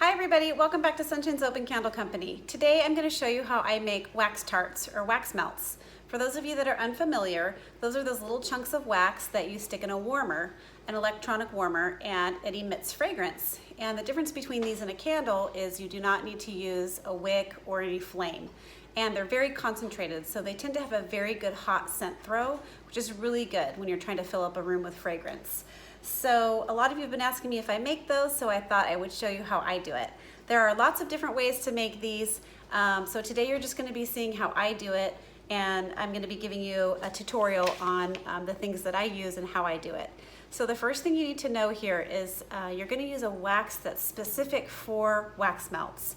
Hi everybody, welcome back to Sunshine's Open Candle Company. Today I'm going to show you how I make wax tarts or wax melts. For those of you that are unfamiliar, those are those little chunks of wax that you stick in a warmer, an electronic warmer, and it emits fragrance. And the difference between these and a candle is you do not need to use a wick or any flame. And they're very concentrated, so they tend to have a very good hot scent throw, which is really good when you're trying to fill up a room with fragrance. So a lot of you have been asking me if I make those, so I thought I would show you how I do it. There are lots of different ways to make these, so today you're just going to be seeing how I do it, and I'm going to be giving you a tutorial on the things that I use and how I do it. So the first thing you need to know here is you're going to use a wax that's specific for wax melts.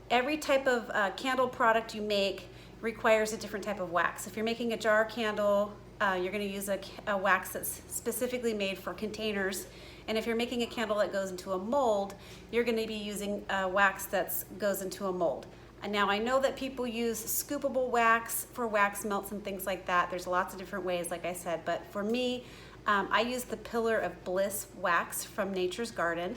Every type of candle product you make requires a different type of wax. If you're making a jar candle, you're going to use a wax that's specifically made for containers. And if you're making a candle that goes into a mold, you're going to be using a wax that goes into a mold. And now I know that people use scoopable wax for wax melts and things like that. There's lots of different ways, like I said, but for me, I use the Pillar of Bliss wax from Nature's Garden.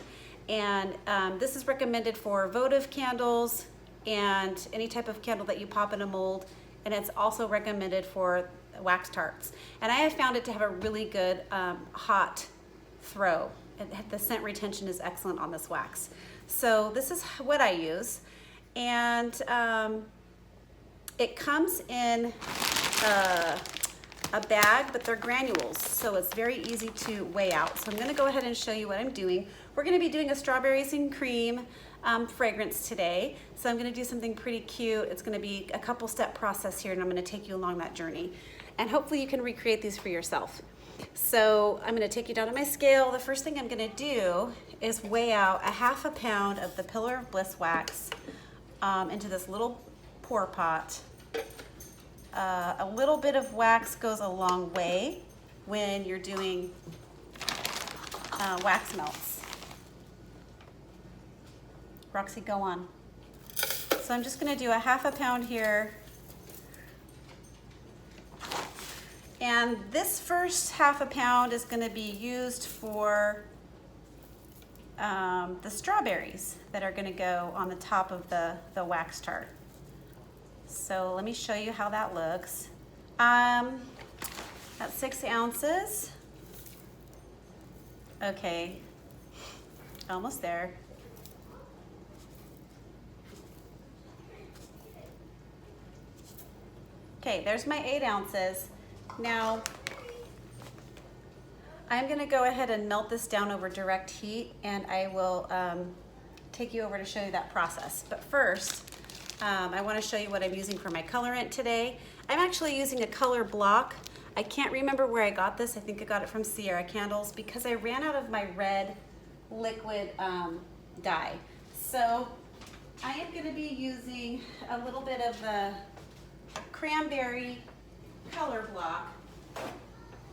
And this is recommended for votive candles and any type of candle that you pop in a mold. And it's also recommended for wax tarts. And I have found it to have a really good hot throw. The scent retention is excellent on this wax. So this is what I use. And it comes in a bag, but they're granules, so it's very easy to weigh out. So I'm going to go ahead and show you what I'm doing. We're going to be doing a strawberries and cream fragrance today. So I'm going to do something pretty cute. It's going to be a couple step process here, and I'm going to take you along that journey. And hopefully you can recreate these for yourself. So I'm going to take you down to my scale. The first thing I'm going to do is weigh out a half a pound of the Pillar of Bliss wax into this little pour pot. A little bit of wax goes a long way when you're doing wax melts. Roxy, go on. So I'm just going to do a half a pound here. And this first half a pound is going to be used for the strawberries that are going to go on the top of the wax tart. So let me show you how that looks. That's 6 ounces. Okay, almost there. Okay, there's my 8 ounces. Now, I'm gonna go ahead and melt this down over direct heat, and I will take you over to show you that process. But first, I wanna show you what I'm using for my colorant today. I'm actually using a color block. I can't remember where I got this. I think I got it from Sierra Candles because I ran out of my red liquid dye. So I am gonna be using a little bit of the cranberry color block.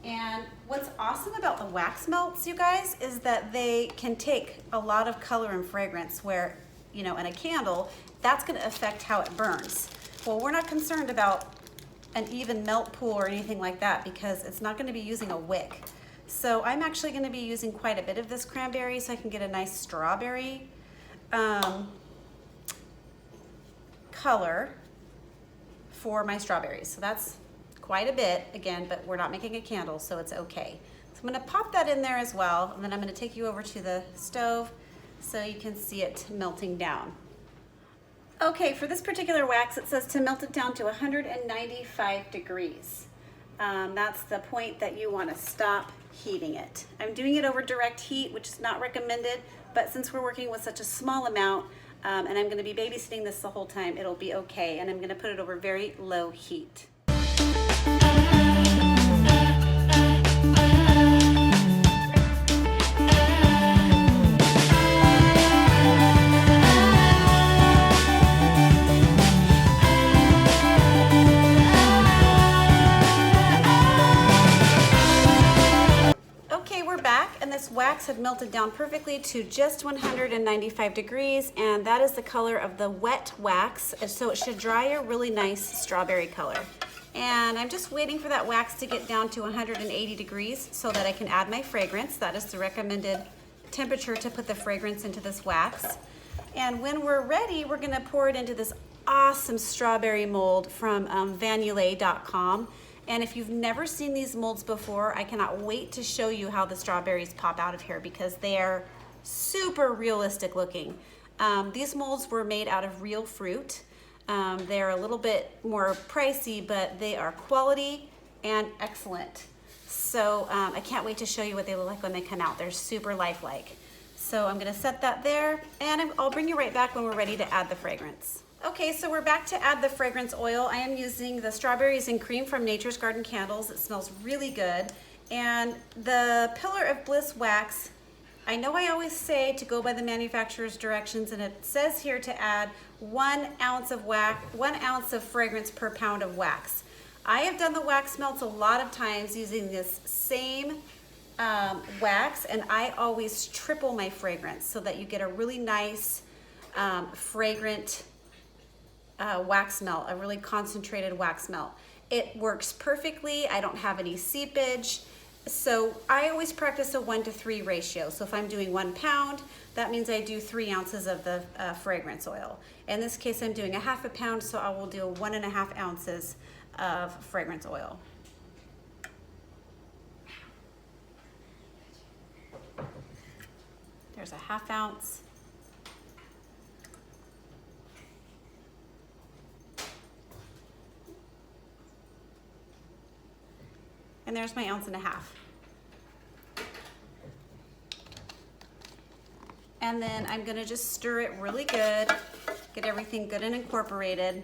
And what's awesome about the wax melts, you guys, is that they can take a lot of color and fragrance where, you know, in a candle, that's going to affect how it burns. Well, we're not concerned about an even melt pool or anything like that because it's not going to be using a wick. So I'm actually going to be using quite a bit of this cranberry so I can get a nice strawberry color for my strawberries. So that's quite a bit, again, but we're not making a candle, so it's okay. So I'm gonna pop that in there as well, and then I'm gonna take you over to the stove so you can see it melting down. Okay, for this particular wax, it says to melt it down to 195 degrees. That's the point that you wanna stop heating it. I'm doing it over direct heat, which is not recommended, but since we're working with such a small amount, and I'm gonna be babysitting this the whole time, it'll be okay, and I'm gonna put it over very low heat. This wax had melted down perfectly to just 195 degrees, and that is the color of the wet wax, so it should dry a really nice strawberry color. And I'm just waiting for that wax to get down to 180 degrees so that I can add my fragrance. That is the recommended temperature to put the fragrance into this wax. And when we're ready, we're gonna pour it into this awesome strawberry mold from vanulay.com. And if you've never seen these molds before, I cannot wait to show you how the strawberries pop out of here because they are super realistic looking. These molds were made out of real fruit. They're a little bit more pricey, but they are quality and excellent. So I can't wait to show you what they look like when they come out. They're super lifelike. So I'm gonna set that there, and I'll bring you right back when we're ready to add the fragrance. Okay, so we're back to add the fragrance oil. I am using the strawberries and cream from Nature's Garden Candles. It smells really good. And the Pillar of Bliss wax, I know I always say to go by the manufacturer's directions, and it says here to add 1 ounce of wax, 1 ounce of fragrance per pound of wax. I have done the wax melts a lot of times using this same wax, and I always triple my fragrance so that you get a really nice fragrant wax melt, a really concentrated wax melt. It works perfectly. I don't have any seepage. So I always practice a 1-to-3 ratio. So if I'm doing 1 pound, that means I do 3 ounces of the fragrance oil. In this case, I'm doing a 1/2 pound, so I will do 1.5 ounces of fragrance oil. There's a 1/2 ounce. And there's my 1.5 ounces. And then I'm gonna just stir it really good, get everything good and incorporated.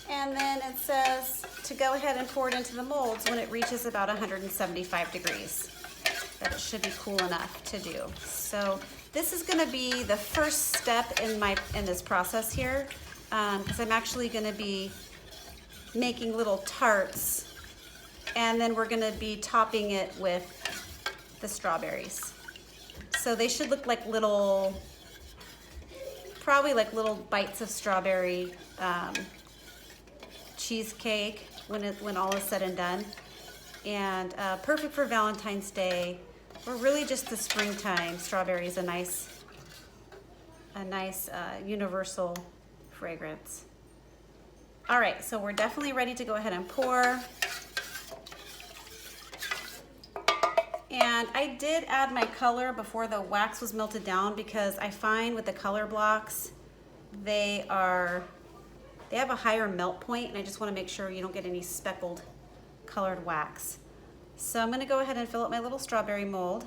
And then it says to go ahead and pour it into the molds when it reaches about 175 degrees. That it should be cool enough to do. So this is gonna be the first step in this process here, because I'm actually gonna be making little tarts, and then we're gonna be topping it with the strawberries. So they should look like little, probably like little bites of strawberry cheesecake when all is said and done. And perfect for Valentine's Day, or really just the springtime. Strawberry is a nice universal fragrance. All right, so we're definitely ready to go ahead and pour. And I did add my color before the wax was melted down, because I find with the color blocks, they have a higher melt point, and I just want to make sure you don't get any speckled colored wax. So I'm going to go ahead and fill up my little strawberry mold.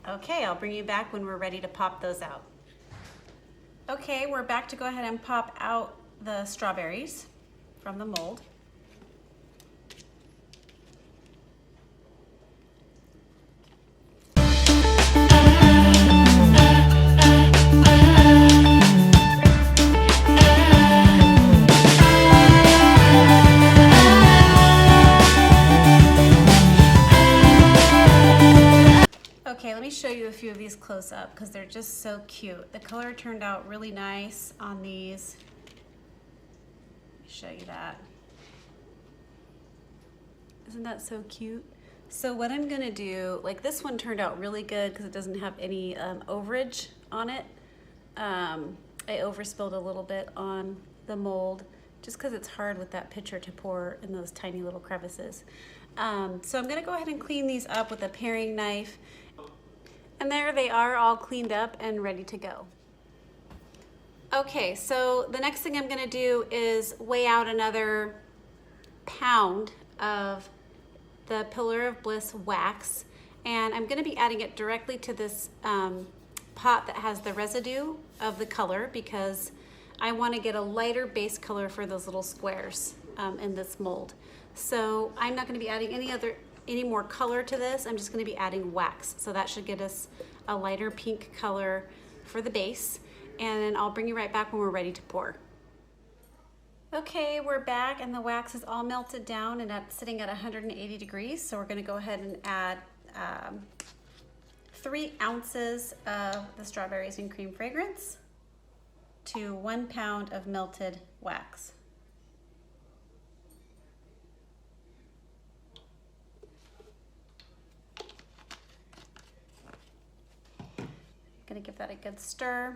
Okay, I'll bring you back when we're ready to pop those out. Okay, we're back to go ahead and pop out the strawberries from the mold. Okay, let me show you a few of these close up because they're just so cute. The color turned out really nice on these. Let me show you that. Isn't that so cute? So what I'm gonna do, like this one turned out really good because it doesn't have any overage on it. I overspilled a little bit on the mold just because it's hard with that pitcher to pour in those tiny little crevices. So I'm gonna go ahead and clean these up with a paring knife. And there they are, all cleaned up and ready to go. Okay, so the next thing I'm gonna do is weigh out another pound of the Pillar of Bliss wax, and I'm gonna be adding it directly to this pot that has the residue of the color, because I wanna get a lighter base color for those little squares in this mold. So I'm not gonna be adding any more color to this. I'm just gonna be adding wax. So that should get us a lighter pink color for the base. And then I'll bring you right back when we're ready to pour. Okay, we're back and the wax is all melted down and sitting at 180 degrees. So we're gonna go ahead and add 3 ounces of the strawberries and cream fragrance to 1 pound of melted wax. Gonna give that a good stir.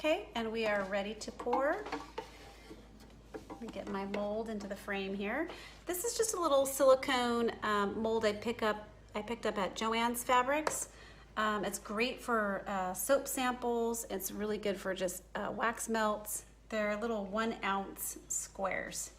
Okay, and we are ready to pour. Let me get my mold into the frame here. This is just a little silicone mold I picked up at Joann's Fabrics. It's great for soap samples. It's really good for just wax melts. They're little 1 ounce squares.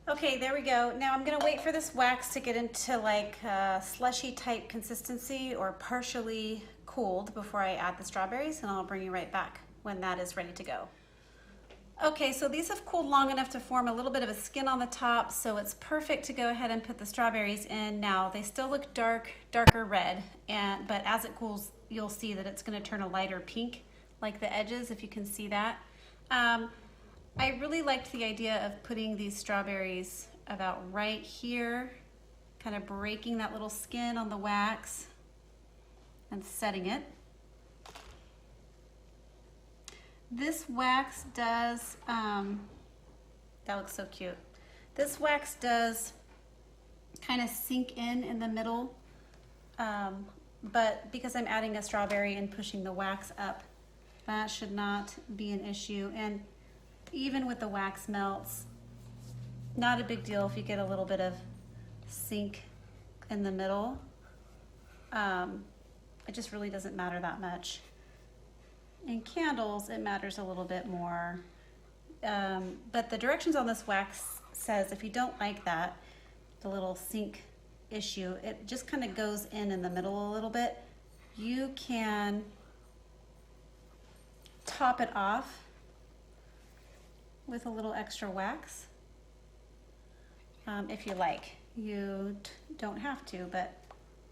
Okay, there we go. Now I'm gonna wait for this wax to get into like slushy type consistency or partially cooled before I add the strawberries, and I'll bring you right back when that is ready to go. Okay, so these have cooled long enough to form a little bit of a skin on the top, so it's perfect to go ahead and put the strawberries in now. They still look darker red, but as it cools, you'll see that it's gonna turn a lighter pink, like the edges, if you can see that. I really liked the idea of putting these strawberries about right here, kind of breaking that little skin on the wax and setting it. This wax does, that looks so cute. This wax does kind of sink in the middle, but because I'm adding a strawberry and pushing the wax up, that should not be an issue. And even with the wax melts, not a big deal if you get a little bit of sink in the middle. It just really doesn't matter that much. In candles, it matters a little bit more. But the directions on this wax says if you don't like that, the little sink issue, it just kind of goes in the middle a little bit. You can top it off with a little extra wax if you like. You don't have to, but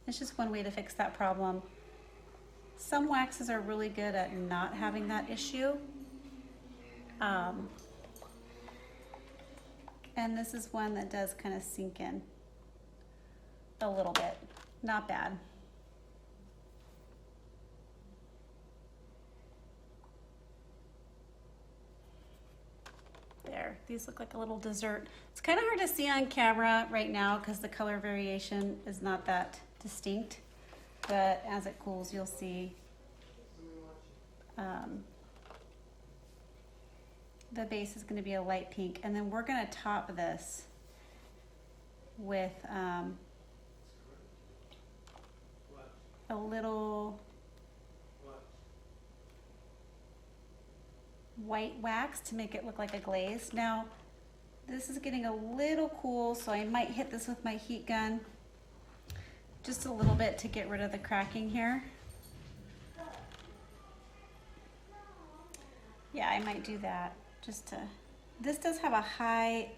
it's just one way to fix that problem. Some waxes are really good at not having that issue. And this is one that does kind of sink in a little bit. Not bad. There, these look like a little dessert. It's kind of hard to see on camera right now because the color variation is not that distinct, but as it cools, you'll see the base is going to be a light pink, and then we're going to top this with a little white wax to make it look like a glaze. Now, this is getting a little cool, so I might hit this with my heat gun just a little bit to get rid of the cracking here. Yeah, I might do that just to, this does have a high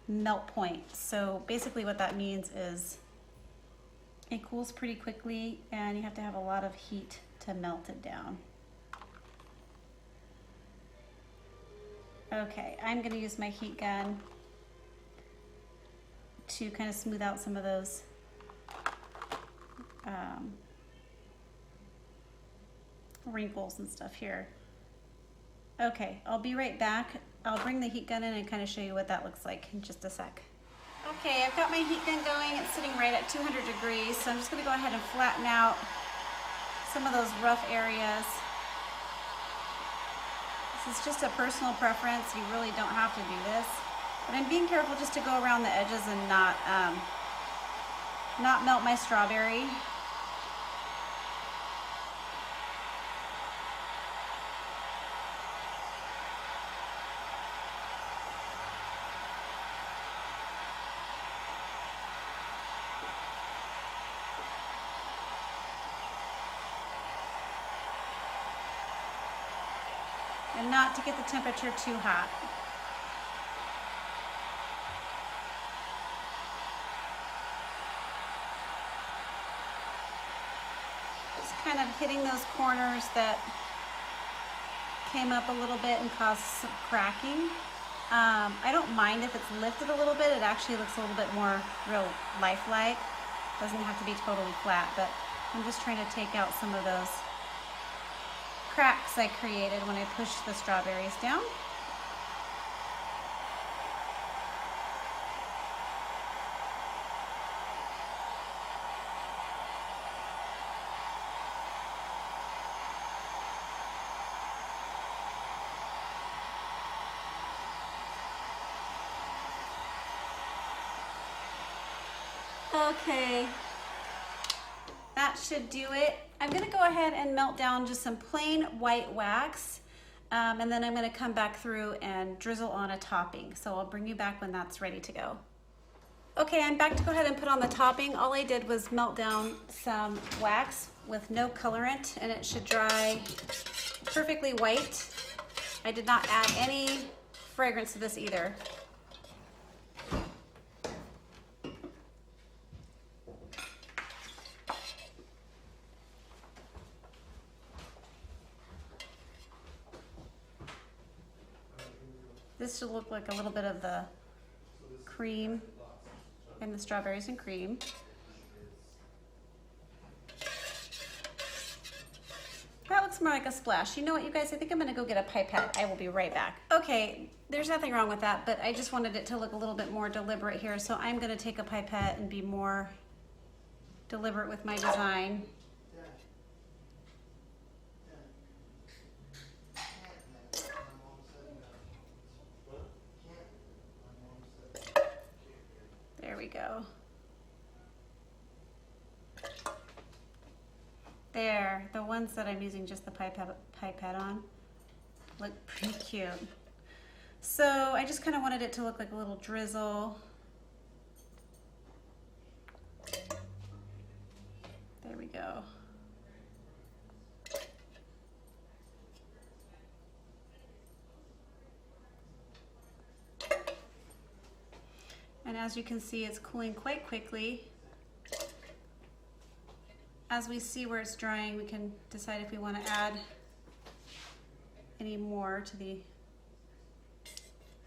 melt point. So basically what that means is it cools pretty quickly and you have to have a lot of heat to melt it down. Okay, I'm gonna use my heat gun to kind of smooth out some of those wrinkles and stuff here. Okay, I'll be right back. I'll bring the heat gun in and kind of show you what that looks like in just a sec. Okay, I've got my heat gun going. It's sitting right at 200 degrees, so I'm just gonna go ahead and flatten out some of those rough areas. This is just a personal preference. You really don't have to do this. But I'm being careful just to go around the edges and not melt my strawberry. And not to get the temperature too hot. Just kind of hitting those corners that came up a little bit and caused some cracking. I don't mind if it's lifted a little bit. It actually looks a little bit more real lifelike. Doesn't have to be totally flat, but I'm just trying to take out some of those cracks I created when I pushed the strawberries down. Okay, that should do it. I'm gonna go ahead and melt down just some plain white wax, and then I'm gonna come back through and drizzle on a topping. So I'll bring you back when that's ready to go. Okay, I'm back to go ahead and put on the topping. All I did was melt down some wax with no colorant, and it should dry perfectly white. I did not add any fragrance to this either. This should look like a little bit of the cream and the strawberries and cream. That looks more like a splash. You know what, you guys? I think I'm gonna go get a pipette. I will be right back. Okay, there's nothing wrong with that, but I just wanted it to look a little bit more deliberate here, so I'm gonna take a pipette and be more deliberate with my design. There we go. There, the ones that I'm using just the pipette on look pretty cute. So I just kind of wanted it to look like a little drizzle. There we go. And as you can see, it's cooling quite quickly. As we see where it's drying, we can decide if we want to add any more to the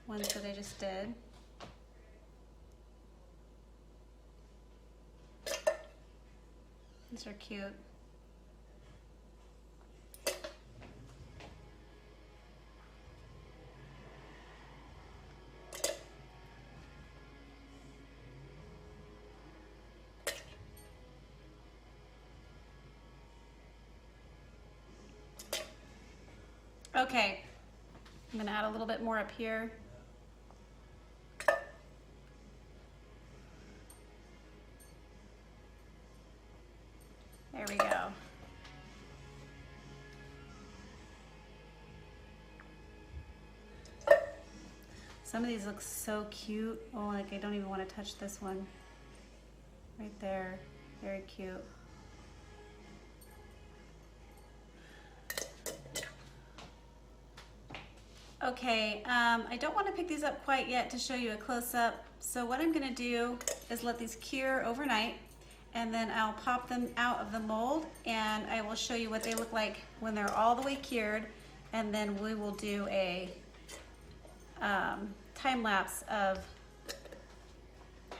ones that I just did. These are cute. Okay, I'm gonna add a little bit more up here. There we go. Some of these look so cute. Oh, like I don't even want to touch this one. Right there, very cute. Okay, I don't want to pick these up quite yet to show you a close-up. So what I'm going to do is let these cure overnight, and then I'll pop them out of the mold, and I will show you what they look like when they're all the way cured, and then we will do a time lapse of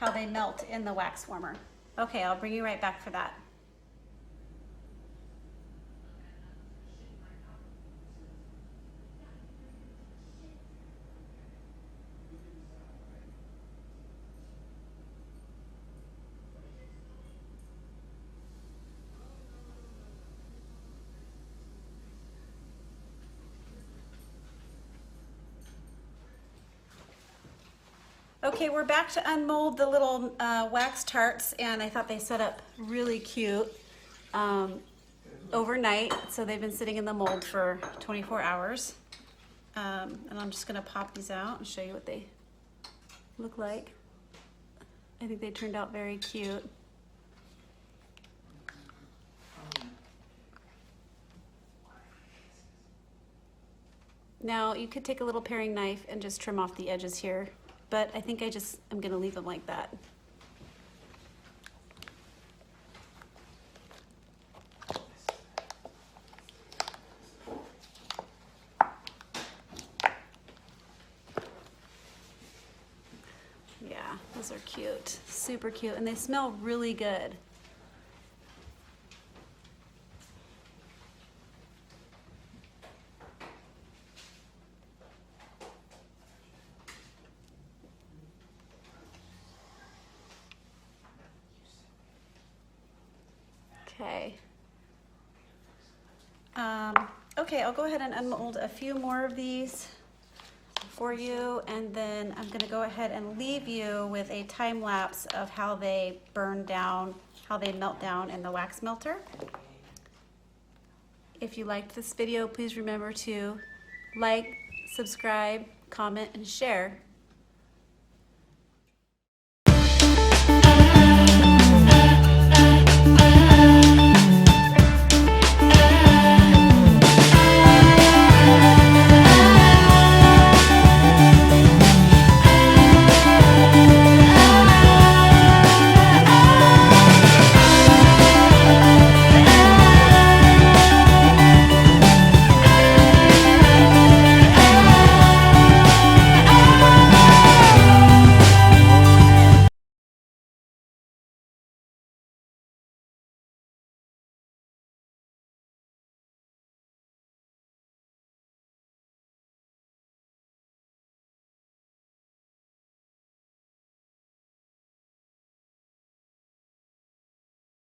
how they melt in the wax warmer. Okay, I'll bring you right back for that. Okay, we're back to unmold the little wax tarts, and I thought they set up really cute overnight. So they've been sitting in the mold for 24 hours. And I'm just gonna pop these out and show you what they look like. I think they turned out very cute. Now you could take a little paring knife and just trim off the edges here, but I think I'm gonna leave them like that. Yeah, those are cute, super cute, and they smell really good. Okay. Okay, I'll go ahead and unmold a few more of these for you, and then I'm gonna go ahead and leave you with a time lapse of how they burn down, how they melt down in the wax melter. If you liked this video, please remember to like, subscribe, comment, and share.